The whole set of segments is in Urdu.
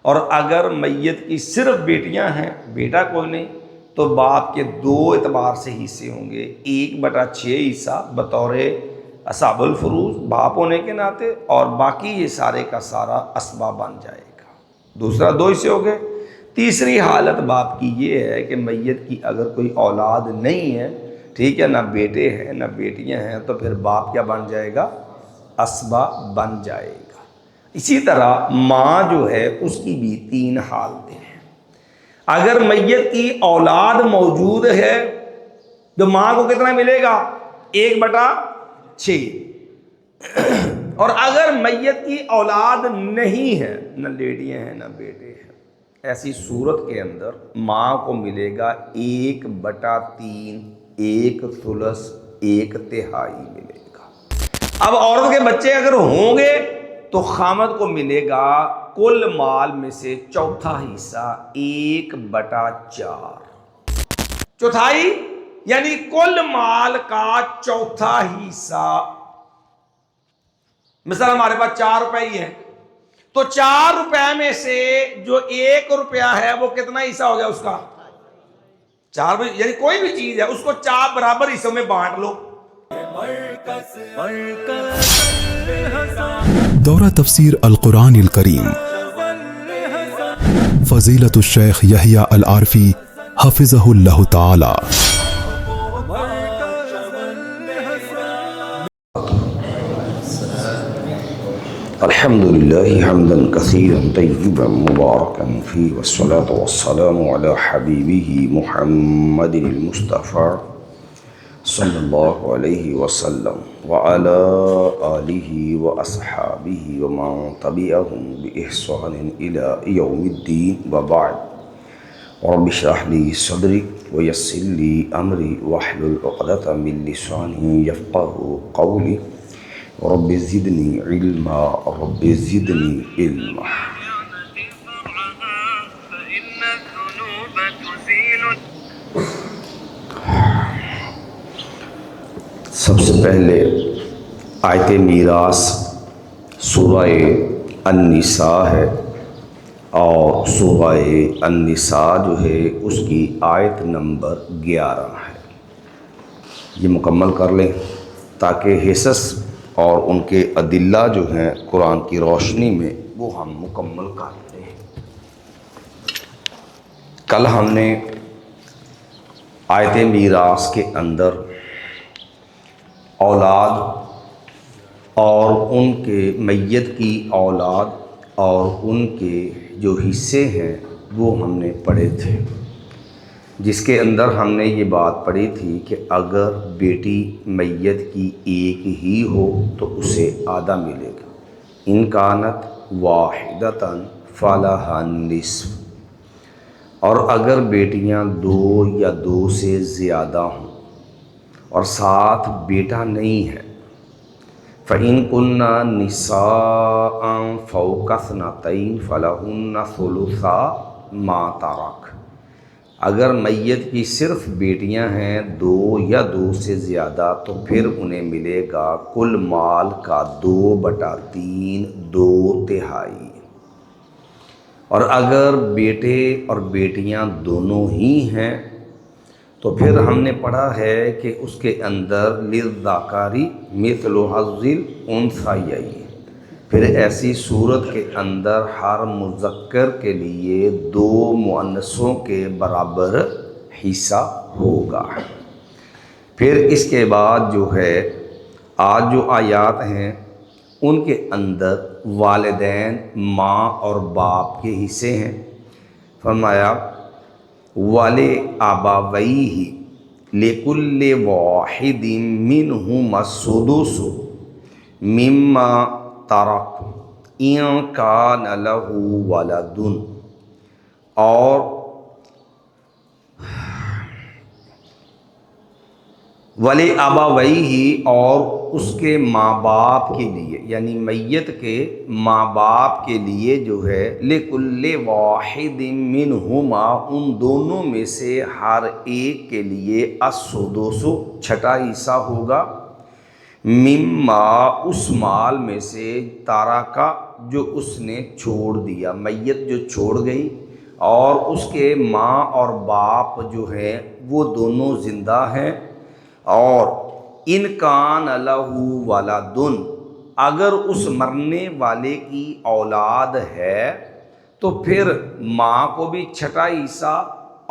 اور اگر میت کی صرف بیٹیاں ہیں، بیٹا کوئی نہیں، تو باپ کے دو اعتبار سے حصے ہوں گے، 1/6 حصہ بطور اصحاب الفروض باپ ہونے کے ناطے، اور باقی یہ سارے کا سارا اسباب بن جائے گا۔ دوسرا 2 حصے ہو گئے۔ تیسری حالت باپ کی یہ ہے کہ میت کی اگر کوئی اولاد نہیں ہے، ٹھیک ہے، نہ بیٹے ہیں نہ بیٹیاں ہیں، تو پھر باپ کیا بن جائے گا؟ اسبا بن جائے گا۔ اسی طرح ماں جو ہے اس کی بھی 3 حالتیں ہیں۔ اگر میت کی اولاد موجود ہے تو ماں کو کتنا ملے گا؟ 1/6۔ اور اگر میت کی اولاد نہیں ہے، نہ لیڈیاں ہیں نہ بیٹے ہیں، ایسی صورت کے اندر ماں کو ملے گا 1/3، 1/3، 1/3 ملے گا۔ اب عورت کے بچے اگر ہوں گے تو خامد کو ملے گا کل مال میں سے چوتھا حصہ، 1/4۔ چوتھائی یعنی کل مال کا چوتھا حصہ۔ مثلا ہمارے پاس 4 روپے ہی ہے، تو 4 روپے میں سے جو 1 روپیہ ہے وہ کتنا حصہ ہو گیا اس کا؟ 4، یعنی کوئی بھی چیز ہے اس کو 4 برابر حصوں میں بانٹ لو۔ دورہ تفسیر القرآن الکریم فضیلت الشیخ یحییٰ العارفی حفظہ اللہ تعالی۔ الحمدللہ حمدا کثیرا طیبا مبارکا فیہ، والصلاة والسلام علی حبیبہ محمد المصطفیٰ صلی اللہ علیہ وسلم وعلی آلہ واصحابہ ومن تبعہم بإحسان الی یوم الدین، وبعد۔ رب اشرح لی صدری ویسر لی امری واحلل عقدۃ من لسانی یفقہوا قولی، رب زدنی علما رب زدنی علما۔ سب سے پہلے آیت میراث سورہ النساء ہے، اور سورہ النساء جو ہے اس کی آیت نمبر 11 ہے۔ یہ مکمل کر لیں تاکہ حصص اور ان کے ادلہ جو ہیں قرآن کی روشنی میں وہ ہم مکمل کر لیں۔ کل ہم نے آیت میراث کے اندر اولاد اور ان کے میت کی اولاد اور ان کے جو حصے ہیں وہ ہم نے پڑھے تھے، جس کے اندر ہم نے یہ بات پڑھی تھی کہ اگر بیٹی میت کی ایک ہی ہو تو اسے آدھا ملے گا، ان کانت واحدۃ فلہا النصف، اور اگر بیٹیاں 2 یا 2 سے زیادہ ہوں اور ساتھ بیٹا نہیں ہے، فَإِن كُنَّ نِسَاءً فَوْقَ اثْنَتَيْنِ فَلَهُنَّ ثُلُثَا مَا تَرَكَ، اگر میت کی صرف بیٹیاں ہیں 2 یا 2 سے زیادہ تو پھر انہیں ملے گا کل مال کا 2/3، 2/3۔ اور اگر بیٹے اور بیٹیاں دونوں ہی ہیں تو پھر ہم نے پڑھا ہے کہ اس کے اندر للذکر مثل حظ الانثیین، پھر ایسی صورت کے اندر ہر مذکر کے لیے 2 مؤنثوں کے برابر حصہ ہوگا۔ پھر اس کے بعد جو ہے آج جو آیات ہیں ان کے اندر والدین، ماں اور باپ کے حصے ہیں۔ فرمایا وَلِأَبَوَيْهِ لِكُلِّ وَاحِدٍ مِّنْهُمَا السُّدُسُ مِمَّا تَرَكَ إِن كَانَ لَهُ وَلَدٌ، اور وَلِأَبَوَيْهِ اور اس کے ماں باپ کے لیے، یعنی میت کے ماں باپ کے لیے جو ہے لِكُلِّ وَاحِدٍ مِّنْهُمَا ان دونوں میں سے ہر ایک کے لیے السُّدُسُ 6واں حصہ ہوگا، مما اس مال میں سے تارکا جو اس نے چھوڑ دیا، میت جو چھوڑ گئی اور اس کے ماں اور باپ جو ہیں وہ دونوں زندہ ہیں، اور ان کان لہ ولدن، اگر اس مرنے والے کی اولاد ہے تو پھر ماں کو بھی چھٹا حصہ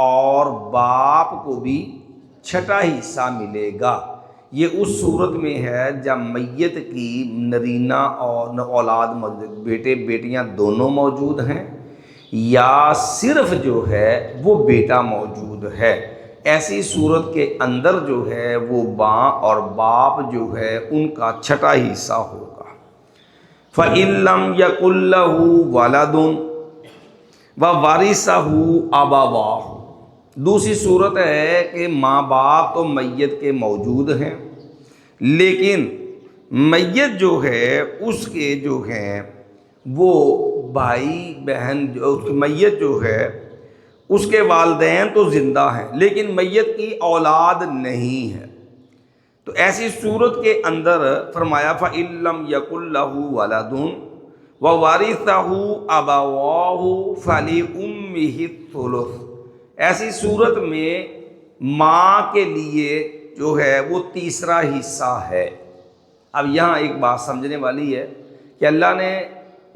اور باپ کو بھی چھٹا حصہ ملے گا۔ یہ اس صورت میں ہے جب میت کی نرینہ اور اولاد موجود، بیٹے بیٹیاں دونوں موجود ہیں، یا صرف جو ہے وہ بیٹا موجود ہے۔ ایسی صورت کے اندر جو ہے وہ ماں اور باپ جو ہے ان کا چھٹا حصہ ہوگا۔ فَإِن لَّمْ يَكُن لَّهُ وَلَدٌ وَوَرِثَهُ أَبَوَاهُ، دوسری صورت ہے کہ ماں باپ تو میت کے موجود ہیں، لیکن میت جو ہے اس کے جو ہیں وہ بھائی بہن، جو میت جو ہے اس کے والدین تو زندہ ہیں لیکن میت کی اولاد نہیں ہے۔ تو ایسی صورت کے اندر فرمایا فَإِن لَّمْ يَكُن لَّهُ وَلَدٌ وَوَرِثَهُ أَبَوَاهُ فَلِأُمِّهِ الثُّلُثُ، ایسی صورت میں ماں کے لیے جو ہے وہ تیسرا حصہ ہے۔ اب یہاں ایک بات سمجھنے والی ہے کہ اللہ نے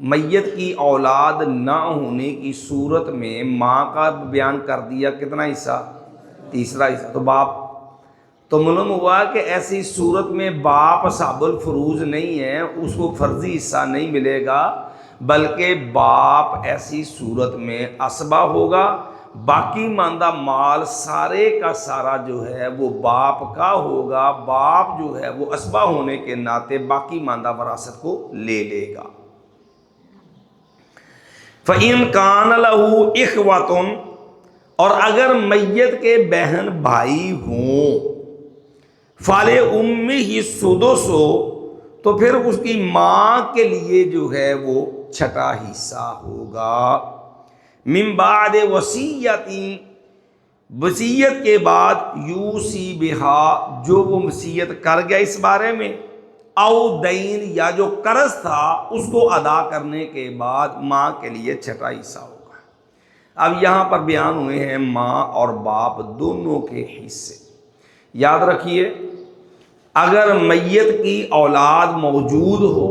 میت کی اولاد نہ ہونے کی صورت میں ماں کا بیان کر دیا کتنا حصہ؟ تیسرا حصہ۔ تو باپ تو معلوم ہوا کہ ایسی صورت میں باپ اصحاب الفروض نہیں ہے، اس کو فرضی حصہ نہیں ملے گا، بلکہ باپ ایسی صورت میں اسبہ ہوگا، باقی ماندہ مال سارے کا سارا جو ہے وہ باپ کا ہوگا، باپ جو ہے وہ اسبہ ہونے کے ناطے باقی ماندہ وراثت کو لے لے گا۔ فَإِن كَانَ لَهُ إِخْوَةٌ، اور اگر میت کے بہن بھائی ہوں، فَلِأُمِّهِ السُّدُسُ، تو پھر اس کی ماں کے لیے جو ہے وہ چھٹا حصہ ہوگا۔ من بعد وصیت، وصیت کے بعد، یوصی بہا، جو وہ وصیت کر گیا اس بارے میں، او دین، یا جو قرض تھا اس کو ادا کرنے کے بعد ماں کے لیے چھٹا حصہ ہوگا۔ اب یہاں پر بیان ہوئے ہیں ماں اور باپ دونوں کے حصے۔ یاد رکھیے اگر میت کی اولاد موجود ہو،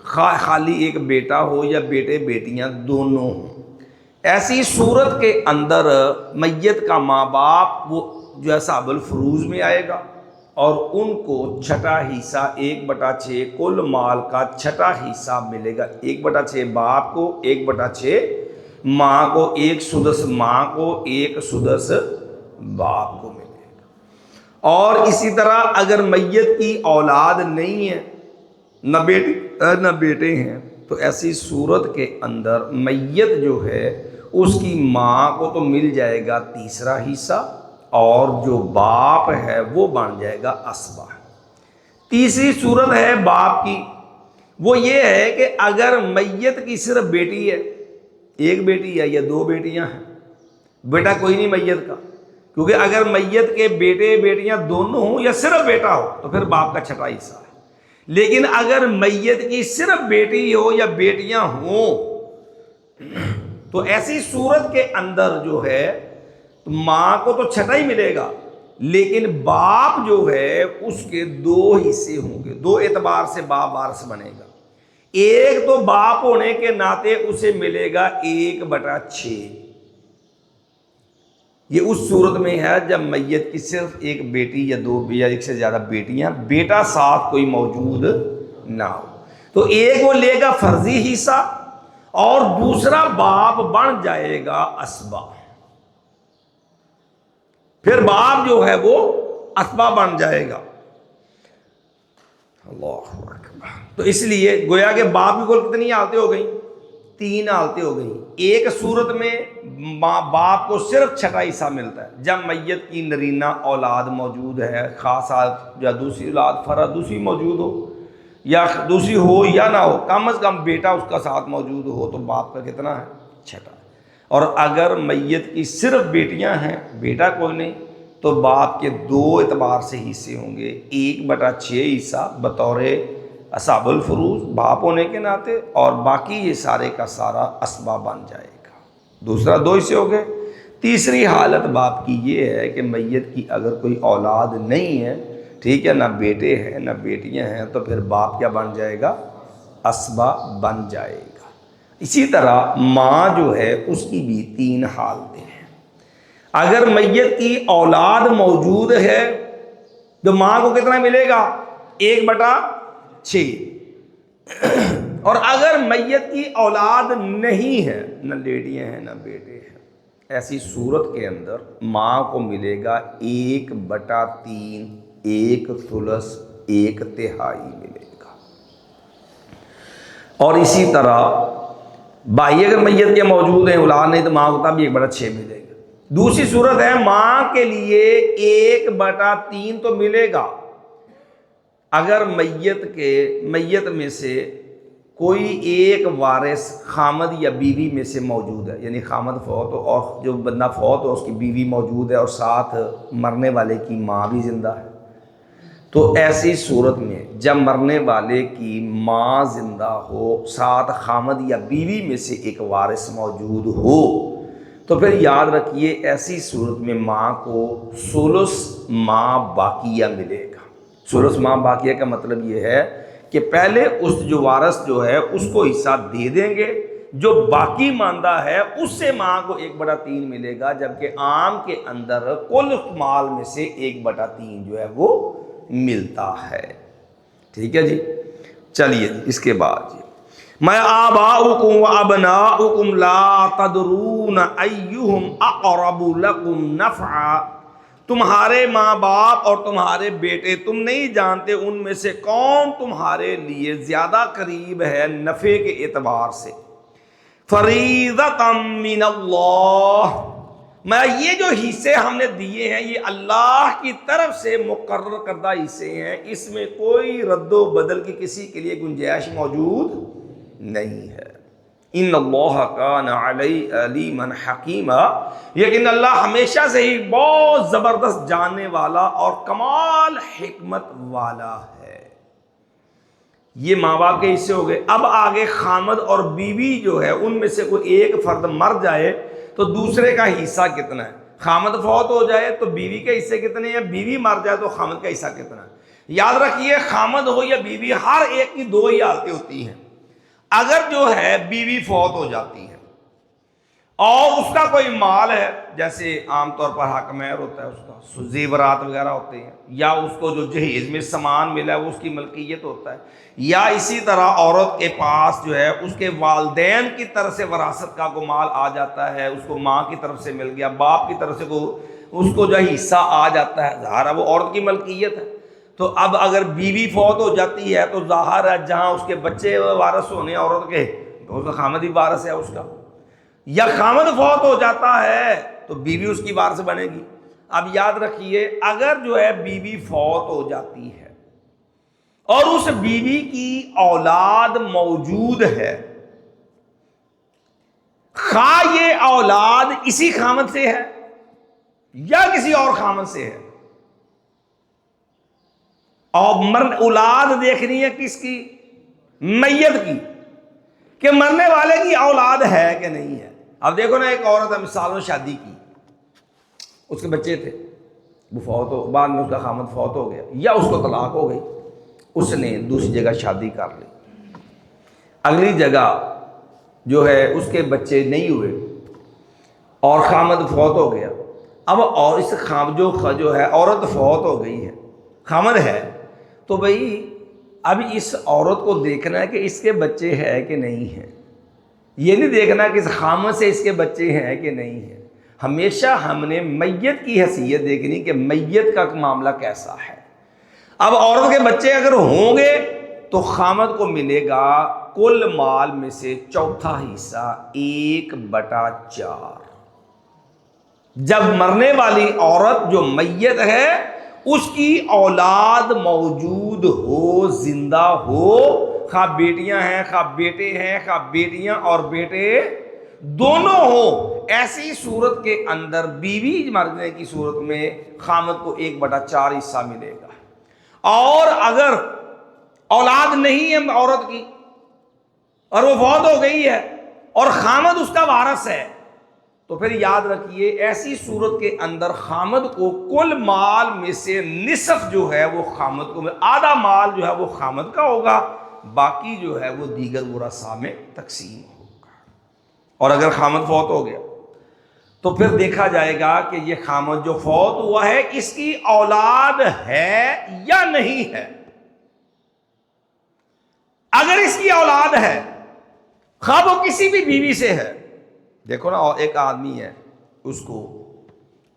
خالی ایک بیٹا ہو یا بیٹے بیٹیاں دونوں ہوں، ایسی صورت کے اندر میت کا ماں باپ وہ جو ہے اصحاب الفروض میں آئے گا اور ان کو چھٹا حصہ 1/6 کل مال کا چھٹا حصہ ملے گا۔ 1/6 باپ کو، 1/6 ماں کو، 1 سدس ماں کو، 1 سدس باپ کو ملے گا۔ اور اسی طرح اگر میت کی اولاد نہیں ہے، نہ بیٹی نہ بیٹے ہیں، تو ایسی صورت کے اندر میت جو ہے اس کی ماں کو تو مل جائے گا تیسرا حصہ، اور جو باپ ہے وہ بن جائے گا اسبہ۔ تیسری صورت ہے باپ کی، وہ یہ ہے کہ اگر میت کی صرف بیٹی ہے، ایک بیٹی ہے یا 2 بیٹیاں ہیں، بیٹا کوئی نہیں میت کا، کیونکہ اگر میت کے بیٹے بیٹیاں دونوں ہوں یا صرف بیٹا ہو تو پھر باپ کا چھٹا حصہ ہے۔ لیکن اگر میت کی صرف بیٹی ہو یا بیٹیاں ہوں تو ایسی صورت کے اندر جو ہے ماں کو تو چھٹا ہی ملے گا، لیکن باپ جو ہے اس کے 2 حصے ہوں گے، 2 اعتبار سے باپ وارث بنے گا۔ ایک تو باپ ہونے کے ناطے اسے ملے گا 1/6، یہ اس صورت میں ہے جب میت کی صرف ایک بیٹی یا 2 یا 1 سے زیادہ بیٹیاں، بیٹا ساتھ کوئی موجود نہ ہو، تو ایک وہ لے گا فرضی حصہ اور دوسرا باپ بن جائے گا اسبہ۔ پھر باپ جو ہے وہ اسبہ بن جائے گا۔ اللہ اکبر۔ تو اس لیے گویا کہ باپ کی کل کتنی حالتیں ہو گئیں؟ 3 حالتیں ہو گئیں۔ ایک صورت میں ماں باپ کو صرف چھٹا حصہ ملتا ہے جب میت کی نرینہ اولاد موجود ہے، خاص یا دوسری اولاد فرد دوسری موجود ہو، یا دوسری ہو یا نہ ہو، کم از کم بیٹا اس کا ساتھ موجود ہو، تو باپ کا کتنا ہے؟ چھٹا۔ اور اگر میت کی صرف بیٹیاں ہیں، بیٹا کوئی نہیں، تو باپ کے 2 اعتبار سے حصے ہوں گے۔ 1/6 حصہ بطور اصحاب الفروض باپ ہونے کے ناطے، اور باقی یہ سارے کا سارا اسباب بن جائے گا۔ دوسرا 2 حصے ہو گئے۔ تیسری حالت باپ کی یہ ہے کہ میت کی اگر کوئی اولاد نہیں ہے، ٹھیک ہے، نہ بیٹے ہیں نہ بیٹیاں ہیں، تو پھر باپ کیا بن جائے گا؟ اسباب بن جائے گا۔ اسی طرح ماں جو ہے اس کی بھی 3 حالتیں ہیں۔ اگر میت کی اولاد موجود ہے تو ماں کو کتنا ملے گا؟ 1/6۔ اور اگر میت کی اولاد نہیں ہے، نہ لیڈیاں ہیں نہ بیٹے ہیں، ایسی صورت کے اندر ماں کو ملے گا 1/3، 1/3، 1/3 ملے گا۔ اور اسی طرح بھائی اگر میت کے موجود ہیں، اولاد نہیں، تو ماں کو تب 1/6 ملے گا۔ دوسری صورت ہے ماں کے لیے 1/3 تو ملے گا اگر میت میں سے کوئی ایک وارث خامد یا بیوی میں سے موجود ہے، یعنی خامد فوت ہو اور جو بندہ فوت ہو اس کی بیوی موجود ہے اور ساتھ مرنے والے کی ماں بھی زندہ ہے، تو ایسی صورت میں جب مرنے والے کی ماں زندہ ہو، ساتھ خامد یا بیوی میں سے ایک وارث موجود ہو، تو پھر یاد رکھیے ایسی صورت میں ماں کو ثلث ماں باقیہ ملے گا۔ ثلث ماں باقیہ کا مطلب یہ ہے کہ پہلے اس جو وارث جو ہے اس کو حصہ دے دیں گے، جو باقی ماندہ ہے اس سے ماں کو 1/3 ملے گا، جبکہ عام کے اندر کل مال میں سے 1/3 جو ہے وہ ملتا ہے۔ ٹھیک ہے جی، چلیے جی اس کے بعد جی میں آباؤکم و ابناؤکم لا تدرون ایہم اقرب لکم نفعا، تمہارے ماں باپ اور تمہارے بیٹے تم نہیں جانتے ان میں سے کون تمہارے لیے زیادہ قریب ہے نفع کے اعتبار سے۔ فریضۃ من اللہ، میں یہ جو حصے ہم نے دیے ہیں یہ اللہ کی طرف سے مقرر کردہ حصے ہیں، اس میں کوئی رد و بدل کی کسی کے لیے گنجائش موجود نہیں ہے۔ ان اللہ کان علیما حکیما، لیکن اللہ ہمیشہ سے ہی بہت زبردست جاننے والا اور کمال حکمت والا ہے۔ یہ ماں باپ کے حصے ہو گئے۔ اب آگے خامد اور بیوی جو ہے ان میں سے کوئی ایک فرد مر جائے تو دوسرے کا حصہ کتنا ہے؟ خامد فوت ہو جائے تو بیوی کے حصے کتنے ہیں، بیوی مر جائے تو خامد کا حصہ کتنا ہے؟ یاد رکھیے خامد ہو یا بیوی، ہر ایک کی 2 ہی حالتیں ہوتی ہیں۔ اگر جو ہے بیوی فوت ہو جاتی ہے اور اس کا کوئی مال ہے، جیسے عام طور پر حق مہر ہوتا ہے، اس کا زیورات وغیرہ ہوتے ہیں، یا اس کو جو جہیز میں سامان ملا ہے وہ اس کی ملکیت ہوتا ہے، یا اسی طرح عورت کے پاس جو ہے اس کے والدین کی طرف سے وراثت کا کوئی مال آ جاتا ہے، اس کو ماں کی طرف سے مل گیا، باپ کی طرف سے اس کو جو حصہ آ جاتا ہے، ظاہر وہ عورت کی ملکیت ہے۔ تو اب اگر بیوی فوت ہو جاتی ہے تو ظاہر ہے جہاں اس کے بچے وارث ہونے عورت کے، تو اس کا خامد ہی وارث ہے اس کا، یا خامد فوت ہو جاتا ہے تو بیوی اس کی وارث بنے گی۔ اب یاد رکھیے اگر جو ہے بیوی فوت ہو جاتی ہے اور اس بیوی کی اولاد موجود ہے، خواہ یہ اولاد اسی خامد سے ہے یا کسی اور خامد سے ہے، اور اولاد دیکھنی ہے کس کی؟ میت کی، کہ مرنے والے کی اولاد ہے کہ نہیں ہے۔ اب دیکھو نا، ایک عورت ہے مثال میں شادی کی، اس کے بچے تھے، وہ فوت ہو، بعد میں اس کا خامد فوت ہو گیا یا اس کو طلاق ہو گئی، اس نے دوسری جگہ شادی کر لی، اگلی جگہ جو ہے اس کے بچے نہیں ہوئے اور خامد فوت ہو گیا۔ اب اور اس خامد جو ہے عورت فوت ہو گئی ہے، خامد ہے، تو بھئی اب اس عورت کو دیکھنا ہے کہ اس کے بچے ہے کہ نہیں ہے، یہ نہیں دیکھنا کہ اس خامد سے اس کے بچے ہیں کہ نہیں ہے۔ ہمیشہ ہم نے میت کی حیثیت دیکھنی کہ میت کا معاملہ کیسا ہے۔ اب عورت کے بچے اگر ہوں گے تو خامد کو ملے گا کل مال میں سے چوتھا حصہ 1/4۔ جب مرنے والی عورت جو میت ہے اس کی اولاد موجود ہو، زندہ ہو، خواہ بیٹیاں ہیں خواہ بیٹے ہیں، خواہ بیٹیاں اور بیٹے دونوں ہوں، ایسی صورت کے اندر بیوی مرنے کی صورت میں خامد کو 1/4 حصہ ملے گا۔ اور اگر اولاد نہیں ہے عورت کی اور وہ فوت ہو گئی ہے اور خامد اس کا وارث ہے، تو پھر یاد رکھیے ایسی صورت کے اندر خامد کو کل مال میں سے نصف جو ہے وہ خامد کو، آدھا مال جو ہے وہ خامد کا ہوگا، باقی جو ہے وہ دیگر ورثاء میں تقسیم ہوگا۔ اور اگر خامد فوت ہو گیا تو پھر دیکھا جائے گا کہ یہ خامد جو فوت ہوا ہے اس کی اولاد ہے یا نہیں ہے۔ اگر اس کی اولاد ہے، خواہ وہ کسی بھی بیوی سے ہے، دیکھو نا ایک آدمی ہے اس کو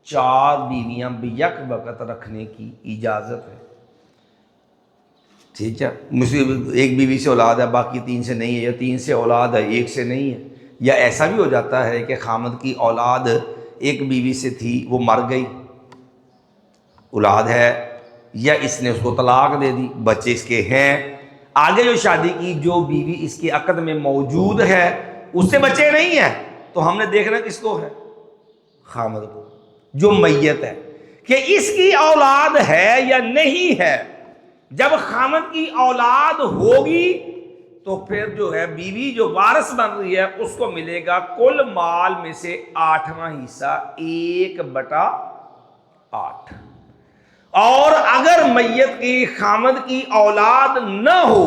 4 بیویاں یک وقت رکھنے کی اجازت ہے، ٹھیک ہے، مجھے ایک بیوی سے اولاد ہے باقی 3 سے نہیں ہے، یا 3 سے اولاد ہے 1 سے نہیں ہے، یا ایسا بھی ہو جاتا ہے کہ خامد کی اولاد ایک بیوی سے تھی وہ مر گئی، اولاد ہے، یا اس نے اس کو طلاق دے دی، بچے اس کے ہیں، آگے جو شادی کی جو بیوی اس کے عقد میں موجود ہے اس سے بچے نہیں ہیں، تو ہم نے دیکھنا کس کو ہے؟ خامد کو، جو میت ہے، کہ اس کی اولاد ہے یا نہیں ہے۔ جب خامد کی اولاد ہوگی تو پھر جو ہے بیوی جو وارث بن رہی ہے اس کو ملے گا کل مال میں سے 8واں حصہ، 1/8۔ اور اگر میت کی خامد کی اولاد نہ ہو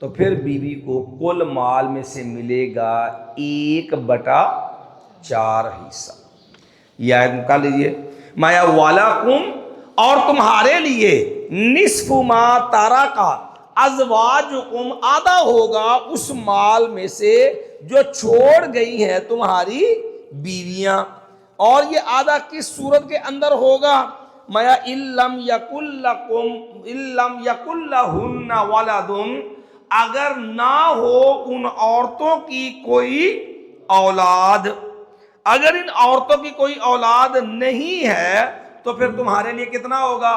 تو پھر بیوی کو کل مال میں سے ملے گا 1/4 حصہ۔ یہ آیت کر لیجئے، ما یوالکم، اور تمہارے لیے نصف ما ترک ازواجکم، آدھا ہوگا اس مال میں سے جو چھوڑ گئی ہیں تمہاری بیویاں، اور یہ آدھا کس صورت کے اندر ہوگا؟ مَا إِن لَمْ يَكُن لَّهُنَّ وَلَدٌ، اگر نہ ہو ان عورتوں کی کوئی اولاد، اگر ان عورتوں کی کوئی اولاد نہیں ہے تو پھر تمہارے لیے کتنا ہوگا؟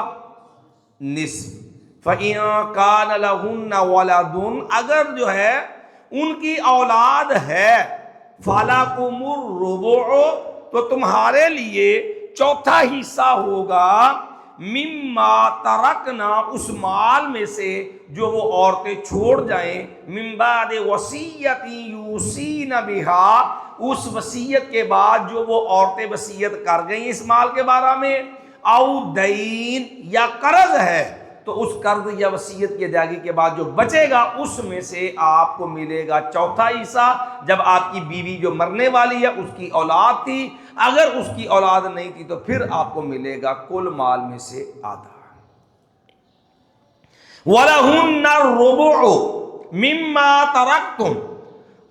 نصف۔ فَإِن كَانَ لَهُنَّ وَلَدٌ، اگر جو ہے ان کی اولاد ہے، فَلَكُمُ الرُّبُعُ، تو تمہارے لیے چوتھا حصہ ہوگا، مما ترکنا، اس مال میں سے جو وہ عورتیں چھوڑ جائیں، من بعد وصیت یوصین بہا، اس وصیت کے بعد جو وہ عورتیں وصیت کر گئیں اس مال کے بارے میں، او دین، یا قرض ہے تو اس قرض یا وصیت کی ادائیگی کے بعد جو بچے گا اس میں سے آپ کو ملے گا چوتھا حصہ۔ جب آپ کی بیوی جو مرنے والی ہے اس کی اولاد تھی، اگر اس کی اولاد نہیں تھی تو پھر آپ کو ملے گا کل مال میں سے آدھا۔ وَلَهُنَّ الرُّبُعُ مِمَّا تَرَكْتُمْ،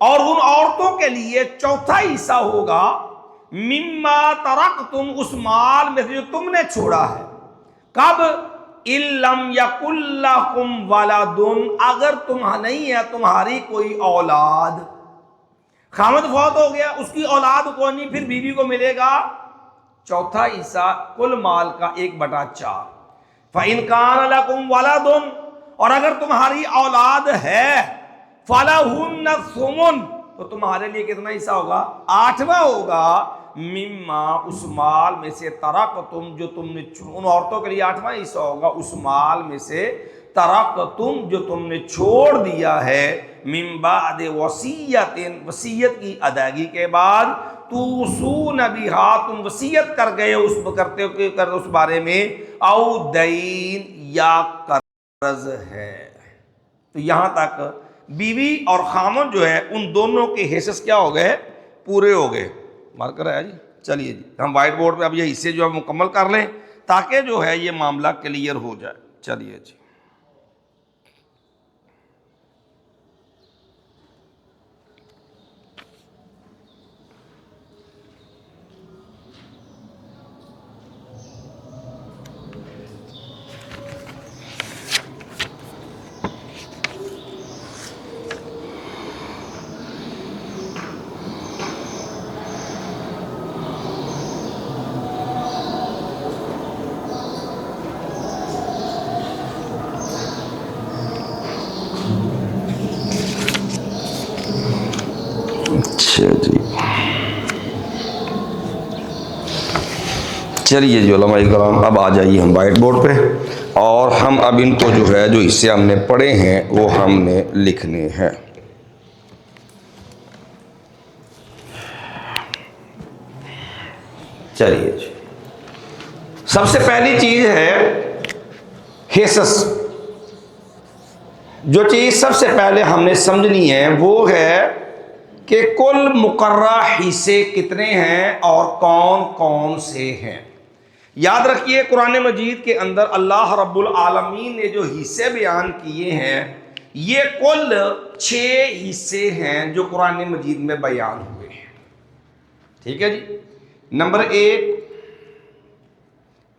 اور ان عورتوں کے لیے چوتھا حصہ ہوگا، مما ترکتم، اس مال میں سے جو تم نے چھوڑا ہے۔ کب؟ إِن لَّمْ يَكُن لَّكُمْ وَلَدٌ، اگر نہیں ہے تمہاری کوئی اولاد، خامد فوت ہو گیا، اس کی اولاد کو نہیں، پھر بیوی کو ملے گا چوتھا حصہ کل مال کا 1/4۔ فَإِن كَانَ لَكُمْ وَلَدٌ، اور اگر تمہاری اولاد ہے، فَلَهُنَّ الثُّمُنُ، تو تمہارے لیے کتنا حصہ ہوگا؟ 8واں ہوگا، مما، اس مال میں سے ترکتم، جو تم نے، ان عورتوں کے لیے 8واں حصہ ہوگا اس مال میں سے ترکتم، جو تم نے چھوڑ دیا ہے، من بعد وصیت، وصیت کی ادائیگی کے بعد، توصون بہا، تم وصیت کر گئے اس کرتے ہو اس بارے میں، او دین، یا قرض ہے۔ تو یہاں تک بیوی اور خامن جو ہے ان دونوں کے حصص کیا ہو گئے؟ پورے ہو گئے۔ مارکر ہے جی، چلیے جی ہم وائٹ بورڈ پہ اب یہ حصے جو ہے مکمل کر لیں تاکہ جو ہے یہ معاملہ کلیئر ہو جائے۔ چلیے جی، چلیے جی علماء کرام اب آ جائیے ہم وائٹ بورڈ پہ۔ اور ہم اب ان کو جو ہے جو حصے ہم نے پڑھے ہیں وہ ہم نے لکھنے ہیں. چلیے جی، سب سے پہلی چیز ہے حصص. جو چیز سب سے پہلے ہم نے سمجھنی ہے وہ ہے کہ کل مقررہ حصے کتنے ہیں اور کون کون سے ہیں. یاد رکھیے قرآن مجید کے اندر اللہ رب العالمین نے جو حصے بیان کیے ہیں یہ کل 6 حصے ہیں جو قرآن مجید میں بیان ہوئے ہیں. ٹھیک ہے جی. نمبر 1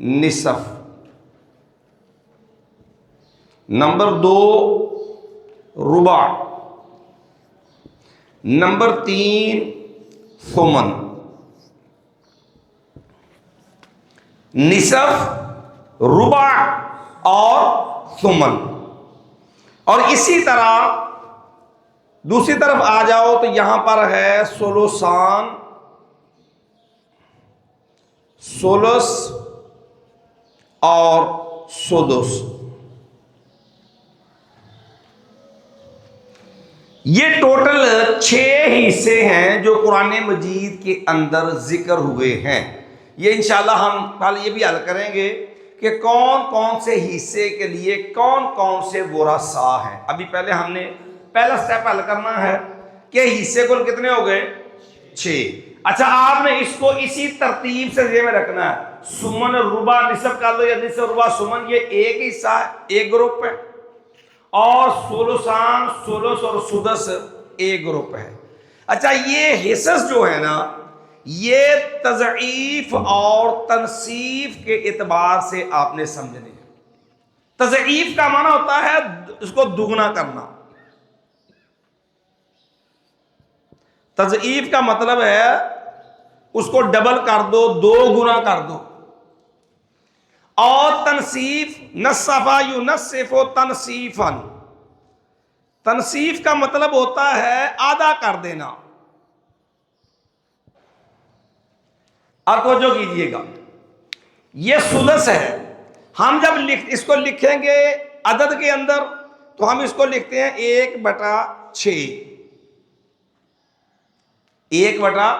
نصف، نمبر 2 ربع، نمبر 3 ثمن. نصف، ربع اور ثمن. اور اسی طرح دوسری طرف آ جاؤ تو یہاں پر ہے ثلثان، ثلث اور سدس. یہ ٹوٹل 6 حصے ہیں جو قرآن مجید کے اندر ذکر ہوئے ہیں. یہ انشاءاللہ ہم کل یہ بھی حل کریں گے کہ کون کون سے حصے کے لیے کون کون سے ورثاء ہیں. ابھی پہلے ہم نے پہلا سٹیپ حل کرنا ہے کہ حصے کل کتنے ہو گئے 6. اچھا آپ نے اس کو اسی ترتیب سے ذہن میں رکھنا ہے. ثمن، ربع، نصف کر لو یا نصف، ربع، ثمن یہ ایک حصہ ہے، ایک گروپ ہے. اور ثلثان، ثلث اور سدس ایک گروپ ہے. اچھا یہ حصص جو ہے نا یہ تضعیف اور تنصیف کے اعتبار سے آپ نے سمجھنے ہیں. تضعیف کا معنی ہوتا ہے اس کو دگنا کرنا. تضعیف کا مطلب ہے اس کو ڈبل کر دو، 2 گنا کر دو. اور تنصیف، نصفا ینصف تنصیفا، تنصیف کا مطلب ہوتا ہے آدھا کر دینا. اب توجہ کیجیے گا، یہ سدس ہے. ہم جب اس کو لکھیں گے عدد کے اندر تو ہم اس کو لکھتے ہیں 1/6. 1/،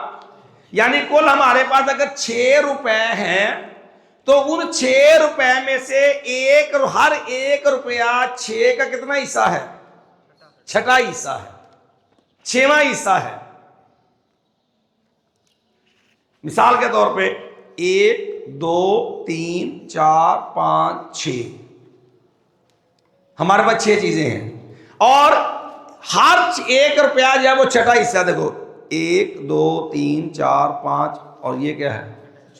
یعنی کل ہمارے پاس اگر 6 روپے ہیں تو ان 6 روپے میں سے ہر ایک روپیہ 6 کا کتنا حصہ ہے؟ 6واں حصہ ہے، 6واں حصہ ہے. مثال کے طور پہ 1 2 3 4 5 6 ہمارے پاس 6 چیزیں ہیں اور ہر 1 روپیہ جو ہے وہ 6واں حصہ. دیکھو 1 2 3 4 5 اور یہ کیا ہے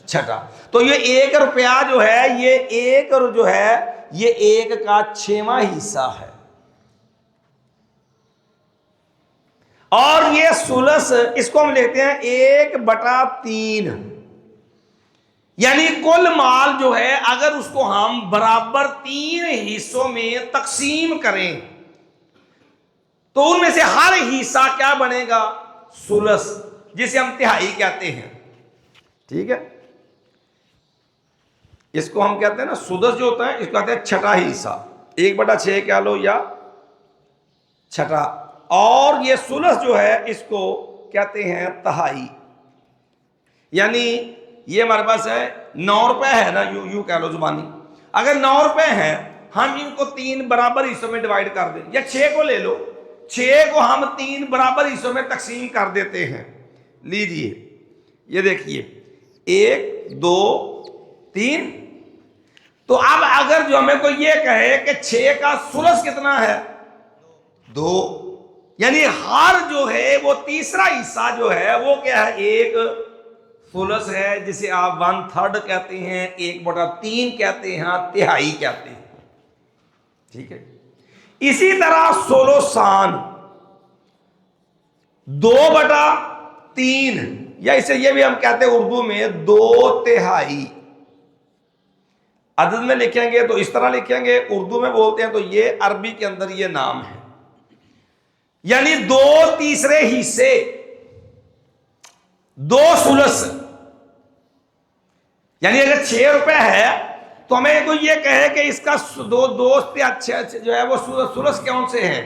6واں. تو یہ 1 روپیہ جو ہے یہ 1 جو ہے یہ 1 کا 6واں حصہ ہے. اور یہ ثلث اس کو ہم لیتے ہیں 1/3. یعنی کل مال جو ہے اگر اس کو ہم برابر 3 حصوں میں تقسیم کریں تو ان میں سے ہر حصہ کیا بنے گا؟ ثلث، جسے ہم تہائی کہتے ہیں. ٹھیک ہے، اس کو ہم کہتے ہیں نا سدس جو ہوتا ہے اس کو کہتے ہیں 6واں حصہ. 1/6 کہہ لو یا 6واں. اور یہ ثلث جو ہے اس کو کہتے ہیں تہائی. یعنی یہ ہمارے پاس ہے 9 روپے ہے نا، یوں کہہ لو زبانی. اگر 9 روپے ہیں ہم ان کو 3 برابر حصوں میں ڈیوائیڈ کر دیں، یا 6 کو لے لو، 6 کو ہم 3 برابر حصوں میں تقسیم کر دیتے ہیں. لیجئے یہ دیکھیے 1 2 3. تو اب اگر جو ہمیں کوئی یہ کہے کہ 6 کا ثلث کتنا ہے 2، یعنی ہر جو ہے وہ تیسرا حصہ جو ہے وہ کیا ہے 1 ثلث ہے، جسے آپ 1/3 کہتے ہیں، 1/3 کہتے ہیں، تہائی کہتے ہیں. ٹھیک ہے. اسی طرح ثلثان 2/3، یا اسے یہ بھی ہم کہتے ہیں اردو میں 2/3. عدد میں لکھیں گے تو اس طرح لکھیں گے، اردو میں بولتے ہیں تو یہ عربی کے اندر یہ نام ہے. یعنی 2/3 حصے، 2 ثلث. یعنی اگر 6 روپے ہے تو ہمیں کوئی یہ کہے کہ اس کا دو دوست اچھے جو ہے وہ سلس کون سے ہیں،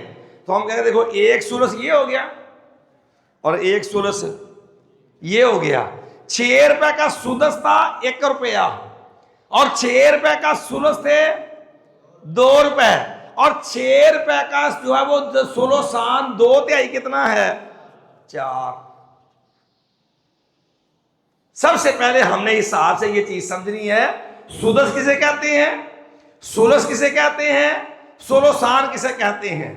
تو ہم کہیں دیکھو ایک سلس یہ ہو گیا اور ایک سلس یہ ہو گیا. 6 روپے کا سدس تھا 1 روپیہ اور 6 روپے کا سلس تھے 2 روپے اور 6 روپے کا جو ہے وہ سلوسان 2/3 کتنا ہے 4. سب سے پہلے ہم نے اس حساب سے یہ چیز سمجھنی ہے سدس کسے کہتے ہیں، سلس کسے کہتے ہیں، سلوسان کسے کہتے ہیں.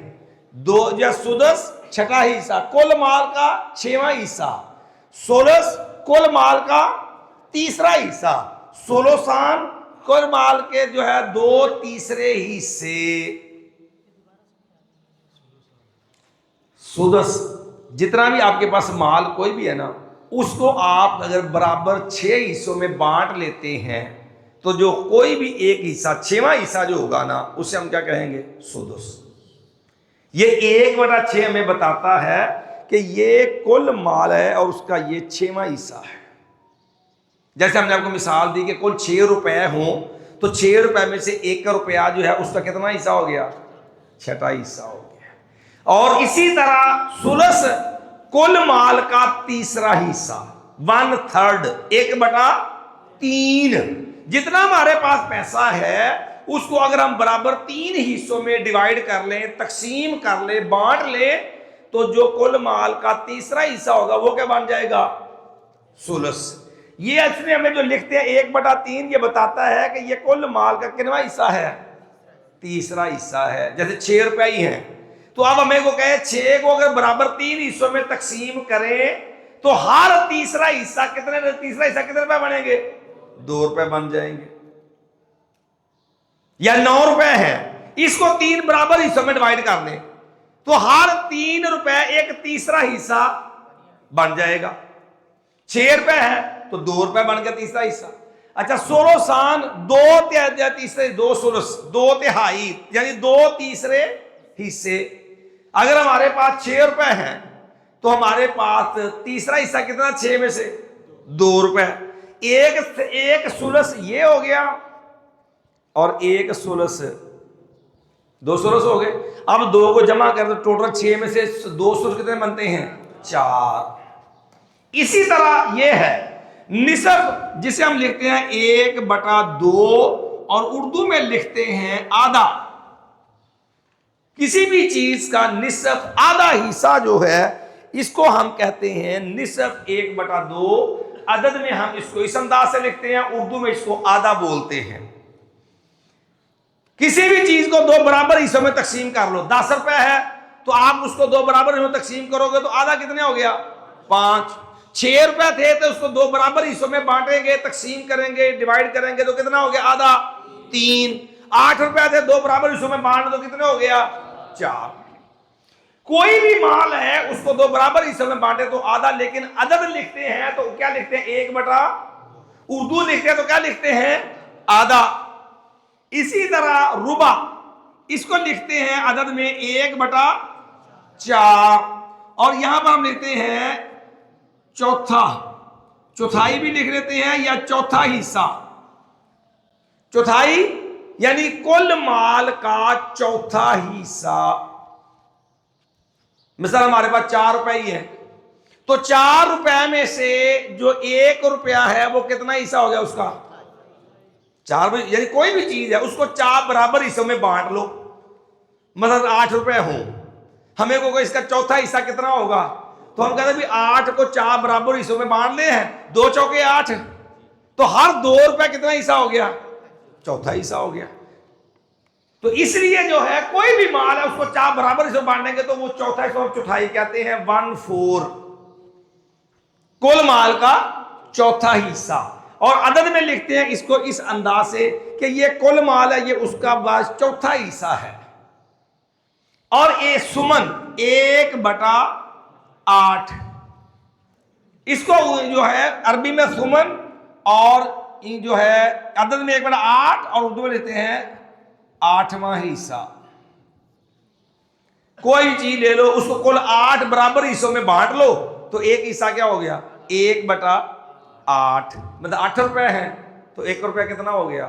دو یا سدس 6واں حصہ کل مال کا 6واں حصہ، سلس کل مال کا 3واں حصہ، سلوسان کل مال کے جو ہے 2/3 حصے. سدس جتنا بھی آپ کے پاس مال کوئی بھی ہے نا، اس کو آپ اگر برابر 6 حصوں میں بانٹ لیتے ہیں تو جو کوئی بھی ایک حصہ 6واں حصہ جو ہوگا نا اسے ہم کیا کہیں گے سدس. یہ 1/6 ہمیں بتاتا ہے کہ یہ کل مال ہے اور اس کا یہ 6واں حصہ ہے. جیسے ہم نے آپ کو مثال دی کہ کل 6 روپے ہوں تو 6 روپے میں سے 1 روپیہ جو ہے اس کا کتنا حصہ ہو گیا 6واں حصہ ہو گیا. اور اسی طرح سلس کل مال کا 3واں حصہ 1/3 1/3. جتنا ہمارے پاس پیسہ ہے اس کو اگر ہم برابر 3 حصوں میں ڈیوائیڈ کر لیں، تقسیم کر لیں، بانٹ لیں تو جو کل مال کا 3واں حصہ ہوگا وہ کیا بن جائے گا سلس. یہ اس میں ہمیں جو لکھتے ہیں 1/3 یہ بتاتا ہے کہ یہ کل مال کا کنواں حصہ ہے 3واں حصہ ہے. جیسے 6 روپے ہی ہیں تو اب ہمیں کو کہے 6 کو اگر برابر 3 حصوں میں تقسیم کریں تو ہر تیسرا حصہ کتنے روپے بنیں گے 2 روپے بن جائیں گے. یا 9 روپے ہیں، اس کو 3 برابر حصوں میں ڈیوائیڈ کر لیں تو ہر 3 روپے 1/3 حصہ بن جائے گا. 6 روپے ہے تو 2 روپے بن گیا 3واں حصہ. اچھا سلوسان 2 سلس 2/3 یعنی 2/3 حصے. اگر ہمارے پاس 6 روپے ہیں تو ہمارے پاس 3واں حصہ کتنا 6 میں سے 2 روپے. ایک سلس یہ ہو گیا اور ایک سلس 2 سلس ہو گئے. اب 2 کو جمع کر دو ٹوٹل 6 میں سے 2 سلس کتنے بنتے ہیں 4. اسی طرح یہ ہے نصف جسے ہم لکھتے ہیں 1/2 اور اردو میں لکھتے ہیں آدھا. کسی بھی چیز کا نصف آدھا حصہ جو ہے اس کو ہم کہتے ہیں نصف 1/2. عدد میں ہم اس کو اس انداز سے لکھتے ہیں، اردو میں اس کو آدھا بولتے ہیں. کسی بھی چیز کو 2 برابر حصوں میں تقسیم کر لو. 10 روپے ہے تو آپ اس کو 2 برابر حصوں میں تقسیم کرو گے تو آدھا کتنے ہو گیا 5. 6 روپے تھے تو اس کو 2 برابر حصوں میں بانٹیں گے، تقسیم کریں گے، ڈیوائیڈ کریں گے تو کتنا ہو گیا آدھا 3. 8 روپے تھے 2 برابر حصوں میں بانٹ تو کتنے ہو گیا 4. کوئی بھی مال ہے اس کو 2 برابر حصوں میں بانٹے تو آدھا. لیکن عدد لکھتے ہیں تو کیا لکھتے ہیں 1/، اردو لکھتے ہیں تو کیا لکھتے ہیں آدھا. اسی طرح ربع اس کو لکھتے ہیں عدد میں 1/4 اور یہاں پر ہم لکھتے ہیں چوتھائی بھی لکھ لیتے ہیں یا چوتھا حصہ. چوتھائی یعنی کل مال کا چوتھا حصہ. مثلا ہمارے پاس 4 روپے ہی ہے تو 4 روپے میں سے جو 1 روپیہ ہے وہ کتنا حصہ ہو گیا اس کا 4. یعنی کوئی بھی چیز ہے اس کو 4 برابر حصوں میں بانٹ لو. مثلا 8 روپے ہوں، ہمیں کو اس کا چوتھا حصہ کتنا ہوگا تو ہم کہتے ہیں 8 کو 4 برابر حصوں میں بانٹ لے ہیں، 2 چوکے 8 تو ہر 2 روپے کتنا حصہ ہو گیا چوتھا حصہ ہو گیا. تو اس لیے جو ہے کوئی بھی مال ہے اس کو 4 برابر حصوں بانٹیں گے تو وہ چوتھا حصہ چوتھائی کہتے ہیں 1/4 کل مال کا چوتھا حصہ. اور عدد میں لکھتے ہیں اس کو اس انداز سے کہ یہ کل مال ہے یہ اس کا بس چوتھا حصہ ہے. اور یہ سمن 1/8 اس کو جو ہے عربی میں سمن اور جو ہے عدد میں 1/8 اور اردو میں لکھتے ہیں 8واں حصہ. کوئی چیز لے لو اس کو کل 8 برابر حصوں میں بانٹ لو تو ایک حصہ کیا ہو گیا 1/8. مطلب 8 روپے ہیں تو 1 روپے کتنا ہو گیا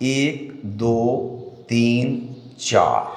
1 2 3 4,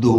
2।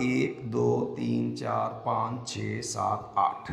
1 2 3 4 5 6 7 8,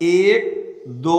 1 2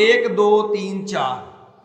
1 2 3 4,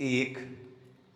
1,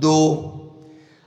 2।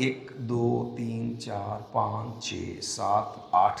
1 2 3 4 5 6 7 8,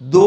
2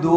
2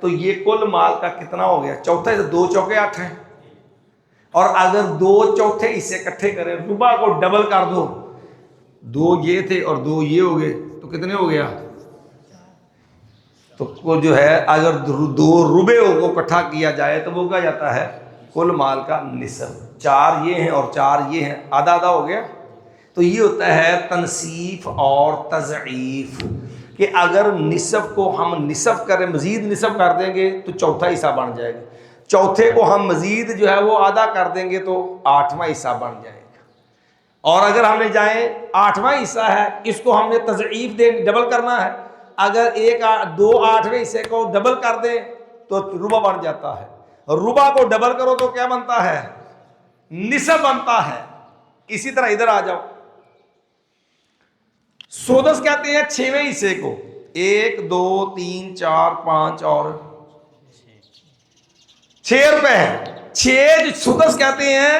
تو یہ کل مال کا کتنا ہو گیا؟ چوتھا حصہ، 2 چوکے 8 ہیں، اور اگر 2 چوتھے حصے اکٹھے کریں، ربع کو ڈبل کر دو، 2 یہ تھے اور 2 یہ ہو گئے، تو کتنے ہو گیا؟ تو وہ جو ہے اگر 2 ربع کو اکٹھا کیا جائے تو وہ کیا جاتا ہے؟ کل مال کا نصف۔ 4 یہ ہیں اور 4 یہ ہیں، آدھا آدھا ہو گیا۔ تو یہ ہوتا ہے تنصیف اور تضعیف، کہ اگر نصف کو ہم نصف کریں، مزید نصف کر دیں گے تو چوتھا حصہ بن جائے گا، چوتھے کو ہم مزید جو ہے وہ آدھا کر دیں گے تو 8واں حصہ بن جائے گا، اور اگر ہم نے جائیں 8واں حصہ ہے اس کو ہم نے تضعیف دے ڈبل کرنا ہے، اگر 2 8ویں حصے کو ڈبل کر دیں تو ربع بن جاتا ہے، ربع کو ڈبل کرو تو کیا بنتا ہے؟ نصف بنتا ہے۔ اسی طرح ادھر آ جاؤ، سدس کہتے ہیں 6ویں حصے کو، 1 2 3 4 5 اور 6 روپے ہے، 6 سدس کہتے ہیں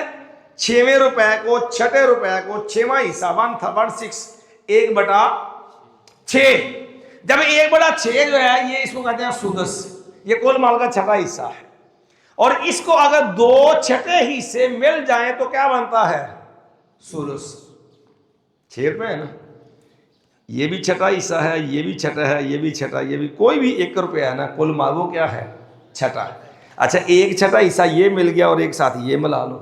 6ویں روپے کو، 6ٹھے روپے کو 6واں حصہ 1/6، 1/6۔ جب 1/6 جو ہے یہ اس کو کہتے ہیں سدس، یہ کل مال کا 6واں حصہ ہے، اور اس کو اگر 2 چھٹے حصے مل جائیں تو کیا بنتا ہے؟ سدس۔ 6 روپے ہے نا، یہ بھی 6واں حصہ ہے، یہ بھی 6واں ہے، یہ بھی 6واں، یہ بھی، کوئی بھی 1 روپیہ ہے نا، کل مال وہ کیا ہے؟ 6واں۔ اچھا 1/6 حصہ یہ مل گیا اور ایک ساتھ یہ ملا لو،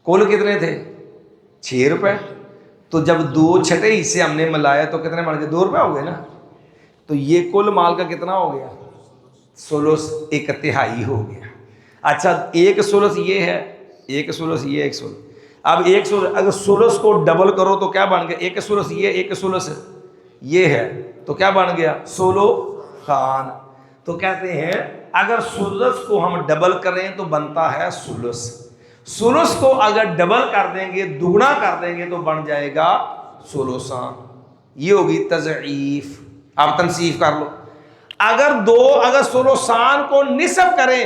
کل کتنے تھے؟ 6 روپے۔ تو جب 2 چھٹے حصے ہم نے ملائے تو کتنے بن گئے؟ 2 روپے ہو گئے نا، تو یہ کل مال کا کتنا ہو گیا؟ ثلث، 1/3 ہو گیا۔ اچھا 1 ثلث یہ ہے، 1 ثلث یہ، 1 ثلث، اب 1 ثلث اگر ثلث کو ڈبل کرو تو کیا بن گیا؟ 1 ثلث یہ، 1 ثلث یہ ہے، تو کیا بن گیا؟ ثلثان۔ تو کہتے ہیں اگر ثلث کو ہم ڈبل کریں تو بنتا ہے ثلث، ثلث کو اگر ڈبل کر دیں گے، دگنا کر دیں گے تو بن جائے گا ثلثان۔ یہ ہوگی تضعیف۔ اب تنصیف کر لو، اگر ثلثان کو نصف کریں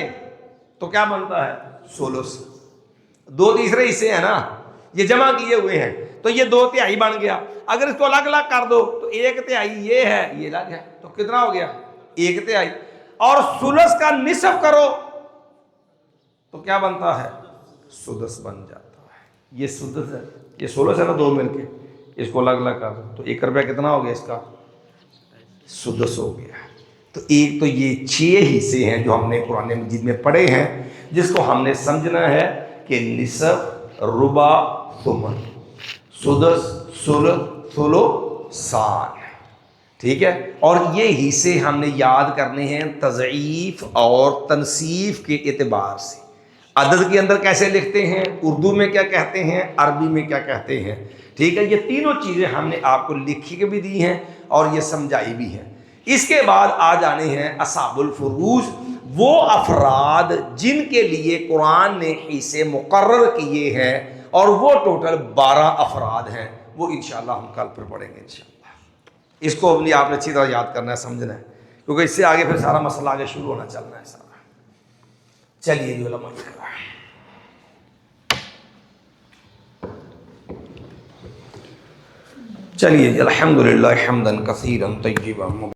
تو کیا بنتا ہے؟ ثلث۔ 2 تیسرے حصے ہیں نا، یہ جمع کیے ہوئے ہیں تو یہ 2/3 بن گیا، اگر اس کو الگ الگ کر دو تو 1/3 یہ ہے، یہ الگ ہے، تو کتنا ہو گیا؟ 1/3۔ اور ثلث کا نصف کرو تو کیا بنتا ہے؟ سدس بن جاتا ہے۔ یہ سدس ہے، یہ 16 ہے نا، 2 مل کے، اس کو الگ الگ کر دو تو 1 روپیہ کتنا ہو گیا؟ اس کا سدس ہو گیا۔ تو ایک تو یہ 6 حصے ہیں جو ہم نے قرآن مجید میں پڑھے ہیں، جس کو ہم نے سمجھنا ہے کہ نصف، ربع، ثمن، سدس، ثلث، ثلثان، ٹھیک ہے۔ اور یہ حصے ہم نے یاد کرنے ہیں تضعیف اور تنصیف کے اعتبار سے، عدد کے اندر کیسے لکھتے ہیں، اردو میں کیا کہتے ہیں، عربی میں کیا کہتے ہیں، ٹھیک ہے۔ یہ تینوں چیزیں ہم نے آپ کو لکھی کے بھی دی ہیں اور یہ سمجھائی بھی ہیں۔ اس کے بعد آ جانے ہیں اصحاب الفروض، وہ افراد جن کے لیے قرآن نے حصے مقرر کیے ہیں، اور وہ ٹوٹل 12 افراد ہیں، وہ انشاءاللہ ہم کل پھر پڑھیں گے انشاءاللہ۔ اس کو اپنی آپ نے اچھی طرح یاد کرنا ہے، سمجھنا ہے، کیونکہ اس سے آگے پھر سارا مسئلہ آگے شروع ہونا چلنا ہے سارا۔ چلیے جی علماء کرام، چلیے جی الحمدللہ حمدن کثیرا طیبا